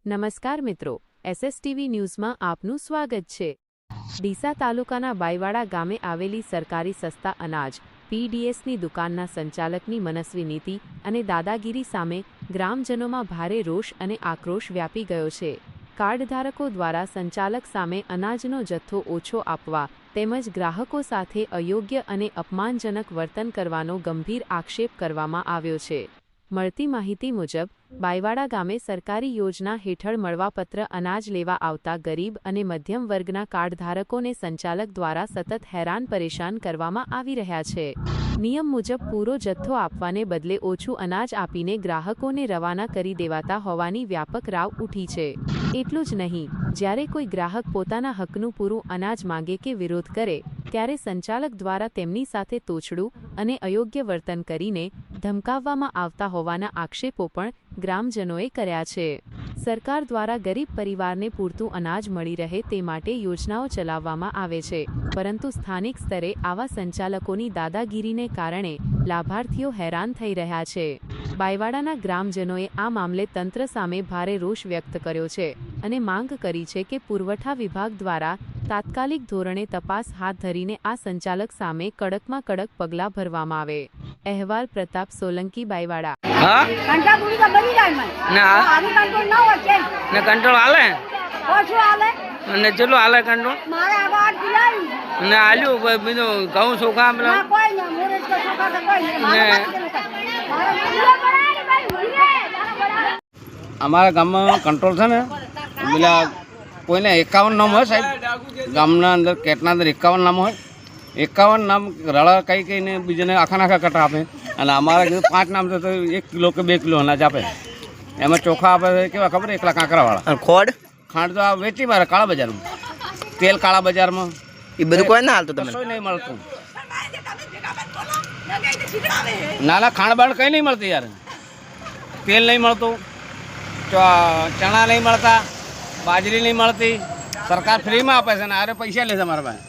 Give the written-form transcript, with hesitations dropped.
નમસ્કાર મિત્રો, એસએસટીવી ન્યૂઝમાં આપનું સ્વાગત છે। ડીસા તાલુકાના બાઈવાડા ગામે આવેલી સરકારી સસ્તા અનાજ પીડીએસની દુકાનના સંચાલકની મનસ્વી નીતિ અને દાદાગીરી સામે ગ્રામજનોમાં ભારે રોષ અને આક્રોશ વ્યાપી ગયો છે। કાર્ડધારકો દ્વારા સંચાલક સામે અનાજનો જથ્થો ઓછો આપવા તેમજ ગ્રાહકો સાથે અયોગ્ય અને અપમાનજનક વર્તન કરવાનો ગંભીર આક્ષેપ કરવામાં આવ્યો છે। મળતી માહિતી મુજબ બાઈવાડા ગામે સરકારી યોજના હેઠળ મળવાપત્ર અનાજ લેવા આવતા ગરીબ અને મધ્યમ વર્ગના કાર્ડધારકોને સંચાલક દ્વારા સતત હેરાન પરેશાન કરવામાં આવી રહ્યા છે। નિયમ મુજબ પૂરો જથ્થો આપવાને બદલે ઓછું અનાજ આપીને ગ્રાહકોને રવાના કરી દેવાતા હોવાની વ્યાપક રાવ ઉઠી છે। એટલું જ નહીં, જ્યારે કોઈ ગ્રાહક પોતાના હકનું પૂરું અનાજ માંગે કે વિરોધ કરે ત્યારે સંચાલક દ્વારા તેમની સાથે તોછડું અને અયોગ્ય વર્તન કરીને ધમકાવવામાં આવતા હોવાના આક્ષેપો પણ ગ્રામજનોએ કર્યા છે। સરકાર દ્વારા ગરીબ પરિવારને પૂરતું અનાજ મળી રહે તે માટે યોજનાઓ ચલાવવામાં આવે છે, પરંતુ સ્થાનિક સ્તરે આવા સંચાલકોની દાદાગીરીને કારણે લાભાર્થીઓ હેરાન થઈ રહ્યા છે। બાઈવાડાના ગ્રામજનોએ આ મામલે તંત્ર સામે ભારે રોષ વ્યક્ત કર્યો છે અને માંગ કરી છે કે પુરવઠા વિભાગ દ્વારા તાત્કાલિક ધોરણે તપાસ હાથ ધરીને આ સંચાલક સામે કડકમાં કડક પગલાં ભરવામાં આવે। અહેવાલ પ્રતાપ સોલંકી, બાઈવાડા। કંટ્રોલ હાલે અને ચેટલું હાલે કંટ્રોલ ને આલ્યું બીજું ઘઉં ચોખા અમારા ગામમાં કંટ્રોલ છે ને પેલા કોઈને 51 નામ હોય સાહેબ, ગામના અંદર કેટના અંદર 51 નામ હોય। 51 નામ રળા કઈ કઈને બીજાને આખા કટા આપે અને અમારા 5 નામ તો 1 કિલો કે 2 કિલો અનાજ આપે। એમાં ચોખા આપે કેવા ખબર, એકલા કાંકરાવાળા। ખાંડ તો આ વેચી મારે કાળા બજારમાં, તેલ કાળા બજારમાં, એ બધું કોઈ ના હાલતું, તમે નહીં મળતું। ના ખાંડ બાંડ કંઈ નહીં મળતી યાર, તેલ નહીં મળતું, ચણા નહીં મળતા, બાજરી નહીં મળતી। સરકાર ફ્રીમાં આપે છે ને આરે પૈસા લે છે મારા પાસે।